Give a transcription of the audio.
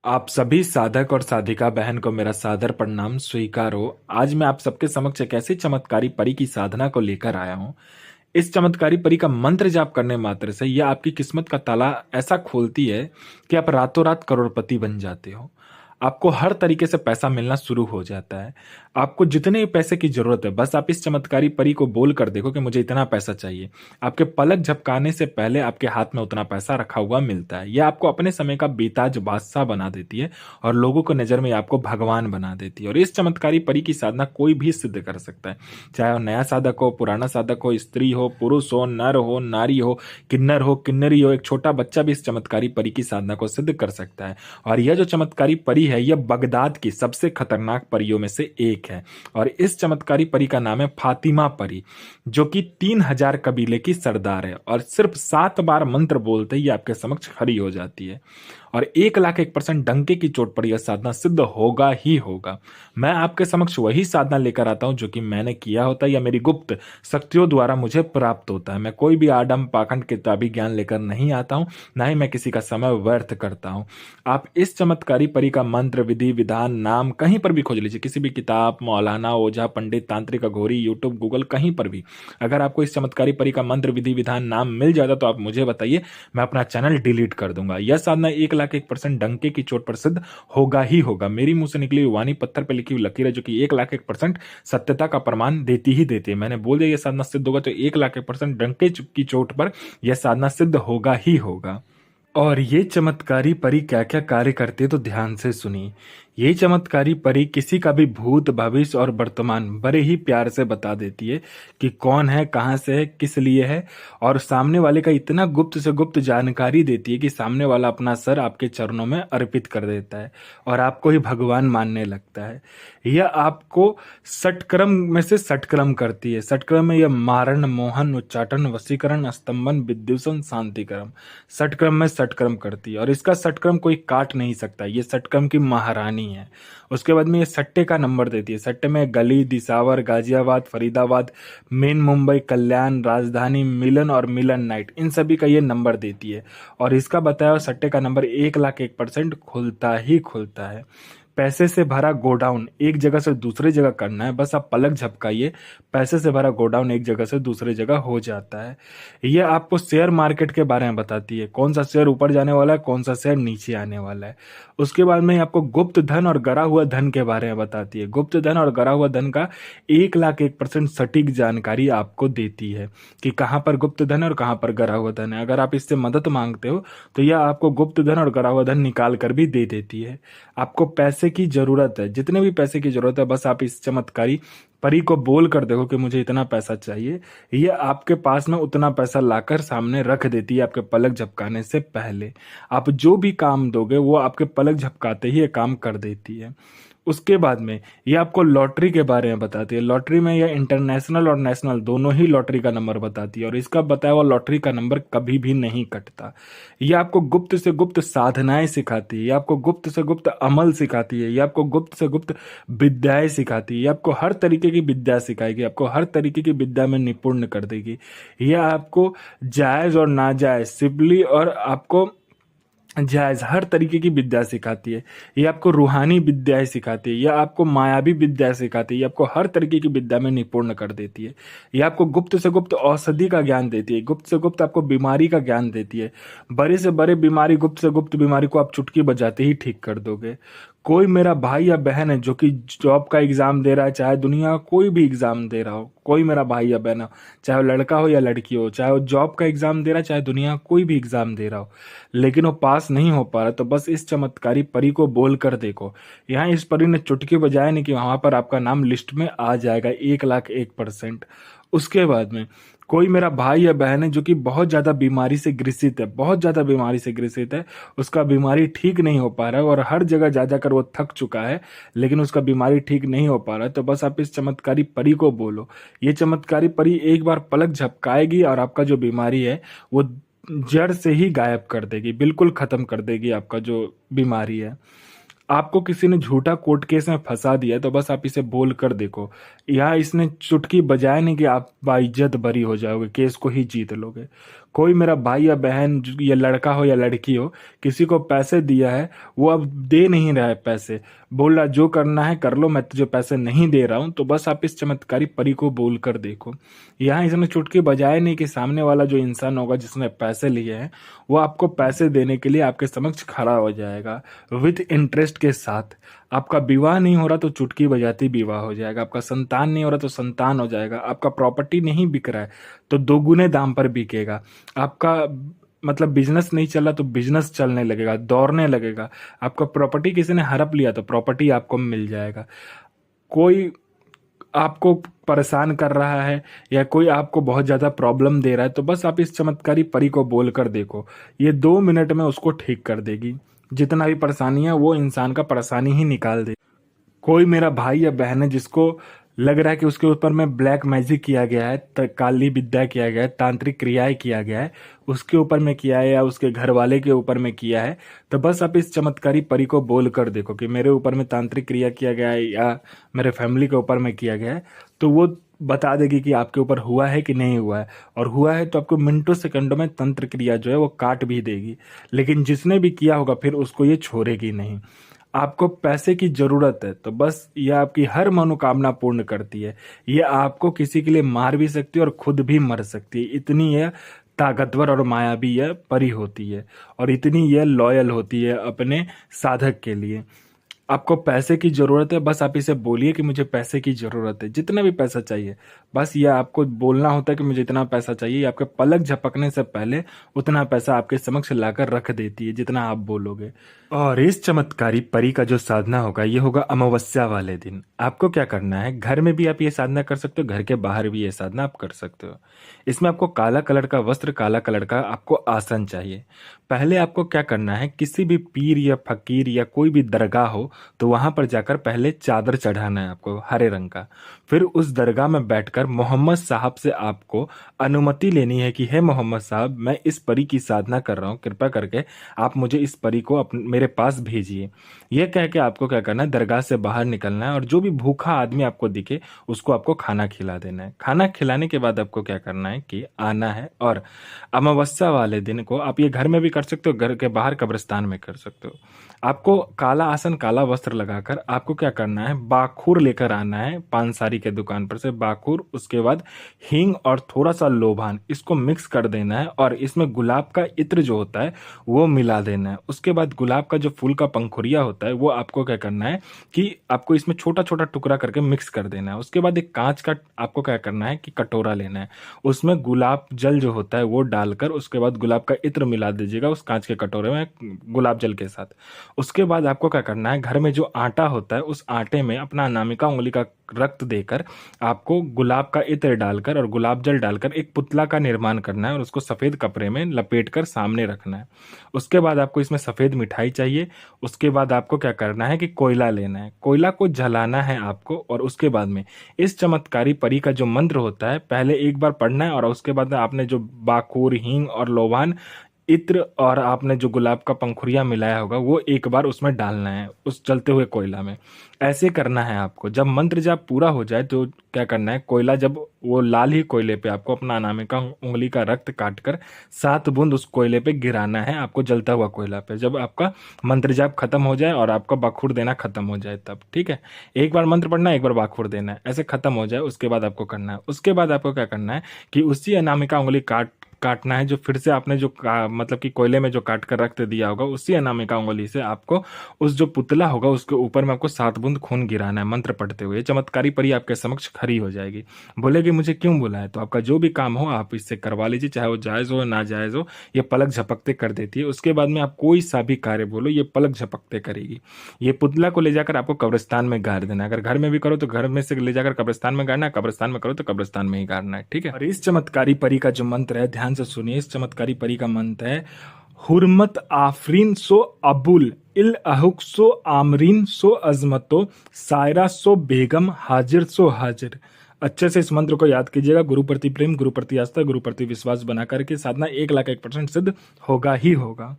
आप सभी साधक और साधिका बहन को मेरा सादर प्रणाम स्वीकार हो। आज मैं आप सबके समक्ष एक ऐसी चमत्कारी परी की साधना को लेकर आया हूं। इस चमत्कारी परी का मंत्र जाप करने मात्र से यह आपकी किस्मत का ताला ऐसा खोलती है कि आप रातों रात करोड़पति बन जाते हो। आपको हर तरीके से पैसा मिलना शुरू हो जाता है। आपको जितने भी पैसे की जरूरत है, बस आप इस चमत्कारी परी को बोल कर देखो कि मुझे इतना पैसा चाहिए। आपके पलक झपकाने से पहले आपके हाथ में उतना पैसा रखा हुआ मिलता है। यह आपको अपने समय का बेताज बादशाह बना देती है और लोगों को नजर में आपको भगवान बना देती है। और इस चमत्कारी परी की साधना कोई भी सिद्ध कर सकता है, चाहे वो नया साधक हो, पुराना साधक हो, स्त्री हो, पुरुष हो, नर हो, नारी हो, किन्नर हो, किन्नरी हो, एक छोटा बच्चा भी इस चमत्कारी परी की साधना को सिद्ध कर सकता है। और यह जो चमत्कारी परी है, यह बगदाद की सबसे खतरनाक परियों में से एक है। और इस चमत्कारी परी का नाम है फातिमा परी, जो कि 3000 कबीले की सरदार है और सिर्फ 7 बार मंत्र बोलते ही आपके समक्ष खड़ी हो जाती है। और 1,01% डंके की चोट पर यह साधना सिद्ध होगा ही होगा। मैं आपके समक्ष वही साधना लेकर आता हूं जो कि मैंने किया होता है या मेरी गुप्त शक्तियों द्वारा मुझे प्राप्त होता है। मैं कोई भी आडम पाखंड किताबी ज्ञान लेकर नहीं आता हूं, ना ही मैं किसी का समय व्यर्थ करता हूं। आप इस चमत्कारी परी का मंत्र, विधि, विधान, नाम कहीं पर भी खोज लीजिए, किसी भी किताब, मौलाना, ओझा, पंडित, तांत्रिक, अघोरी, यूट्यूब, गूगल, कहीं पर भी। अगर आपको इस चमत्कारी परी का मंत्र, विधि, विधान, नाम मिल जाता तो आप मुझे बताइए, मैं अपना चैनल डिलीट कर दूंगा। यह साधना 1,01% डंके की चोट पर सिद्ध होगा ही होगा। मेरी मुंह से निकली हुई वाणी पत्थर पर लिखी हुई लकीर है, जो कि 1,01% सत्यता का प्रमाण देती ही देती है। मैंने बोल दिया यह साधना सिद्ध होगा, तो 1,01% डंके की चोट पर यह साधना सिद्ध होगा ही होगा। और ये चमत्कारी परी क्या क्या कार्य करती है तो ध्यान से सुनिए। ये चमत्कारी परी किसी का भी भूत, भविष्य और वर्तमान बड़े ही प्यार से बता देती है कि कौन है, कहाँ से है, किस लिए है। और सामने वाले का इतना गुप्त से गुप्त जानकारी देती है कि सामने वाला अपना सर आपके चरणों में अर्पित कर देता है और आपको ही भगवान मानने लगता है। यह आपको षटक्रम में से षटक्रम करती है। षटक्रम में यह मारण, मोहन, उच्चाटन, वशीकरण, स्तंभन, विद्युषण, शांतिक्रम, षटक्रम में षटक्रम करती है। और इसका षटक्रम कोई काट नहीं सकता, ये षटक्रम की महारानी है। उसके बाद में ये सट्टे का नंबर देती है। सट्टे में गली, दिसावर, गाजियाबाद, फरीदाबाद, मेन मुंबई, कल्याण, राजधानी, मिलन और मिलन नाइट, इन सभी का ये नंबर देती है। और इसका बताया हुआ सट्टे का नंबर 1,01% खुलता ही खुलता है। पैसे से भरा गोडाउन एक जगह से दूसरे जगह करना है, बस आप पलक झपकाइए, पैसे से भरा गोडाउन एक जगह से दूसरे जगह हो जाता है। यह आपको शेयर मार्केट के बारे में बताती है, कौन सा शेयर ऊपर जाने वाला है, कौन सा शेयर नीचे आने वाला है। उसके बाद में आपको गुप्त धन और गरा हुआ धन के बारे में बताती है। गुप्त धन और गरा हुआ धन का 1,01% सटीक जानकारी आपको देती है कि कहाँ पर गुप्त धन है और कहाँ पर गरा हुआ धन है। अगर आप इससे मदद मांगते हो तो यह आपको गुप्त धन और गरा हुआ धन निकाल कर भी दे देती है। आपको पैसे की जरूरत है, जितने भी पैसे की जरूरत है, बस आप इस चमत्कारी परी को बोल कर देखो कि मुझे इतना पैसा चाहिए। ये आपके पास में उतना पैसा लाकर सामने रख देती है आपके पलक झपकाने से पहले। आप जो भी काम दोगे वो आपके पलक झपकाते ही ये काम कर देती है। उसके बाद में ये आपको लॉटरी के बारे में बताती है। लॉटरी में यह इंटरनेशनल और नेशनल दोनों ही लॉटरी का नंबर बताती है और इसका बताया हुआ लॉटरी का नंबर कभी भी नहीं कटता। ये आपको गुप्त से गुप्त साधनाएं सिखाती है, ये आपको गुप्त से गुप्त अमल सिखाती है, ये आपको गुप्त से गुप्त विद्याएं सिखाती है, ये आपको हर तरीके की विद्या सिखाएगी, आपको हर तरीके की विद्या में निपुण कर देगी। यह आपको जायज और नाजायज, सिबली और आपको जायज हर तरीके की विद्या सिखाती है। ये आपको रूहानी विद्याएं सिखाती है, यह आपको मायावी विद्या सिखाती है, ये आपको हर तरीके की विद्या में निपुण कर देती है। ये आपको गुप्त से गुप्त औषधि का ज्ञान देती है, गुप्त से गुप्त आपको बीमारी का ज्ञान देती है। बड़े से बड़े बीमारी, गुप्त से गुप्त बीमारी को आप चुटकी बजाते ही ठीक कर दोगे। कोई मेरा भाई या बहन है जो कि जॉब का एग्जाम दे रहा है, चाहे दुनिया का कोई भी एग्जाम दे रहा हो, कोई मेरा भाई या बहन हो, चाहे वो लड़का हो या लड़की हो, चाहे वो जॉब का एग्जाम दे रहा है, चाहे दुनिया का कोई भी एग्जाम दे रहा हो, लेकिन वो पास नहीं हो पा रहा, तो बस इस चमत्कारी परी को बोल कर देखो। यहाँ इस परी ने चुटकी बजाया नहीं कि वहां पर आपका नाम लिस्ट में आ जाएगा 1,01%। उसके बाद में कोई मेरा भाई या बहन है जो कि बहुत ज्यादा बीमारी से ग्रसित है, बहुत ज्यादा बीमारी से ग्रसित है, उसका बीमारी ठीक नहीं हो पा रहा है और हर जगह जा जाकर वो थक चुका है, लेकिन उसका बीमारी ठीक नहीं हो पा रहा है, तो बस आप इस चमत्कारी परी को बोलो। ये चमत्कारी परी एक बार पलक झपकाएगी और आपका जो बीमारी है वो जड़ से ही गायब कर देगी, बिल्कुल खत्म कर देगी आपका जो बीमारी है। आपको किसी ने झूठा कोर्ट केस में फंसा दिया है, तो बस आप इसे बोल कर देखो। यहाँ इसने चुटकी बजाए नहीं कि आप बाइज्जत बरी हो जाओगे, केस को ही जीत लोगे। कोई मेरा भाई या बहन या लड़का हो या लड़की हो, किसी को पैसे दिया है, वो अब दे नहीं रहा है पैसे, बोल रहा जो करना है कर लो, मैं तुझे पैसे नहीं दे रहा हूं, तो बस आप इस चमत्कारी परी को बोल कर देखो। यहाँ इसने चुटकी बजाए नहीं कि सामने वाला जो इंसान होगा जिसने पैसे लिए हैं, वो आपको पैसे देने के लिए आपके समक्ष खड़ा हो जाएगा विथ इंटरेस्ट के साथ। आपका विवाह नहीं हो रहा तो चुटकी बजाती विवाह हो जाएगा, आपका संतान नहीं हो रहा तो संतान हो जाएगा, आपका प्रॉपर्टी नहीं बिक रहा है तो दोगुने दाम पर बिकेगा, आपका मतलब बिजनेस नहीं चल रहा तो बिजनेस चलने लगेगा, दौड़ने लगेगा, आपका प्रॉपर्टी किसी ने हड़प लिया तो प्रॉपर्टी आपको मिल जाएगा। कोई आपको परेशान कर रहा है या कोई आपको बहुत ज़्यादा प्रॉब्लम दे रहा है, तो बस आप इस चमत्कारी परी को बोल कर देखो, ये 2 मिनट में उसको ठीक कर देगी। जितना भी परेशानी है वो इंसान का परेशानी ही निकाल दे। कोई मेरा भाई या बहन है जिसको लग रहा है कि उसके ऊपर में ब्लैक मैजिक किया गया है, काली विद्या किया गया है, तांत्रिक क्रियाएं किया गया है, उसके ऊपर में किया है या उसके घर वाले के ऊपर में किया है, तो बस आप इस चमत्कारी परी को बोल कर देखो कि मेरे ऊपर में तांत्रिक क्रिया किया गया है या मेरे फैमिली के ऊपर में किया गया है, तो वो बता देगी कि आपके ऊपर हुआ है कि नहीं हुआ है, और हुआ है तो आपको मिनटों सेकंडों में तंत्र क्रिया जो है वो काट भी देगी। लेकिन जिसने भी किया होगा फिर उसको ये छोड़ेगी नहीं। आपको पैसे की जरूरत है तो बस ये आपकी हर मनोकामना पूर्ण करती है, ये आपको किसी के लिए मार भी सकती है और खुद भी मर सकती है, इतनी ये ताकतवर और मायावी ये परी होती है, और इतनी ये लॉयल होती है अपने साधक के लिए। आपको पैसे की ज़रूरत है, बस आप इसे बोलिए कि मुझे पैसे की ज़रूरत है, जितना भी पैसा चाहिए, बस ये आपको बोलना होता है कि मुझे इतना पैसा चाहिए, ये आपके पलक झपकने से पहले उतना पैसा आपके समक्ष लाकर रख देती है जितना आप बोलोगे। और इस चमत्कारी परी का जो साधना होगा ये होगा अमावस्या वाले दिन। आपको क्या करना है, घर में भी आप ये साधना कर सकते हो, घर के बाहर भी ये साधना आप कर सकते हो। इसमें आपको काला कलर का वस्त्र, काला कलर का आपको आसन चाहिए। पहले आपको क्या करना है, किसी भी पीर या फकीर या कोई भी दरगाह हो तो वहां पर जाकर पहले चादर चढ़ाना है आपको हरे रंग का। फिर उस दरगाह में बैठकर मोहम्मद साहब से आपको अनुमति लेनी है कि हे मोहम्मद साहब, मैं इस परी की साधना कर रहा हूँ, कृपा करके आप मुझे इस परी को मेरे पास भेजिए। यह कह के आपको क्या करना है, दरगाह से बाहर निकलना है और जो भी भूखा आदमी आपको दिखे उसको आपको खाना खिला देना है। खाना खिलाने के बाद आपको क्या करना है कि आना है, और अमावस्या वाले दिन को आप ये घर में भी कर सकते हो, घर के बाहर कब्रिस्तान में कर सकते हो। आपको काला आसन, काला वस्त्र लगाकर आपको क्या करना है, बाखूर लेकर आना है पानसारी के दुकान पर से बाखूर, उसके बाद हींग और थोड़ा सा लोभान, इसको मिक्स कर देना है और इसमें गुलाब का इत्र जो होता है वो मिला देना है। उसके बाद गुलाब का जो फूल का पंखुड़िया होता है वो आपको क्या करना है कि आपको इसमें छोटा छोटा टुकड़ा करके मिक्स कर देना है। उसके बाद एक कांच का आपको क्या करना है कि कटोरा लेना है, उसमें गुलाब जल जो होता है वो डालकर उसके बाद गुलाब का इत्र मिला दीजिएगा उस कांच के कटोरे में गुलाब जल के साथ। उसके बाद आपको क्या करना है, घर में जो आटा होता है उस आटे में अपना अनामिका उंगली का रक्त देकर आपको गुलाब का इत्र डालकर और गुलाब जल डालकर एक पुतला का निर्माण करना है और उसको सफेद कपड़े में लपेटकर सामने रखना है। उसके बाद आपको इसमें सफेद मिठाई चाहिए। उसके बाद आपको क्या करना है कि कोयला लेना है, कोयला को जलाना है आपको, और उसके बाद में इस चमत्कारी परी का जो मंत्र होता है पहले एक बार पढ़ना है, और उसके बाद आपने जो बाखूर, हींग और लोबान, इत्र और आपने जो गुलाब का पंखुड़िया मिलाया होगा वो एक बार उसमें डालना है उस जलते हुए कोयला में। ऐसे करना है आपको। जब मंत्र जब पूरा हो जाए तो क्या करना है, कोयला जब वो लाल ही कोयले पे आपको अपना अनामिका उंगली का रक्त काटकर 7 बूंद उस कोयले पे गिराना है आपको, जलता हुआ कोयला पे। जब आपका मंत्र जाप खत्म हो जाए और आपका बाखुर देना खत्म हो जाए तब, ठीक है। एक बार मंत्र पढ़ना है, एक बार बाखुर देना है, ऐसे खत्म हो जाए उसके बाद आपको करना है। उसके बाद आपको क्या करना है कि उसी अनामिका उंगली काटना है जो फिर से आपने जो मतलब कि कोयले में जो काट कर रख दिया होगा, उसी अनामिका उंगली से आपको उस जो पुतला होगा उसके ऊपर में आपको 7 बूंद खून गिराना है मंत्र पढ़ते हुए। चमत्कारी परी आपके समक्ष खड़ी हो जाएगी। बोलेगी मुझे क्यों बोला है, तो आपका जो भी काम हो आप इससे करवा लीजिए, चाहे वो जायज़ हो ना जायज़ हो, ये पलक झपकते कर देती है। उसके बाद में आप कोई सा भी कार्य बोलो ये पलक झपकते करेगी। ये पुतला को ले जाकर आपको कब्रिस्तान में गाड़ देना है। अगर घर में भी करो तो घर में से ले जाकर कब्रिस्तान में गाड़ना है, कब्रिस्तान में करो तो कब्रिस्तान में ही गाड़ना है, ठीक है। और इस चमत्कारी परी का जो मंत्र है ध्यान से सुनिए। इस चमत्कारी परी का मंत्र है हुर्मत आफरीन सो अबुल इल अहुक सो आमरीन सो अजमतो सायरा सो बेगम हाजिर सो हाजिर। अच्छे से इस मंत्र को याद कीजिएगा। गुरु प्रति प्रेम, गुरु प्रति आस्था, गुरु प्रति विश्वास बना करके साधना 1,01% सिद्ध होगा ही होगा।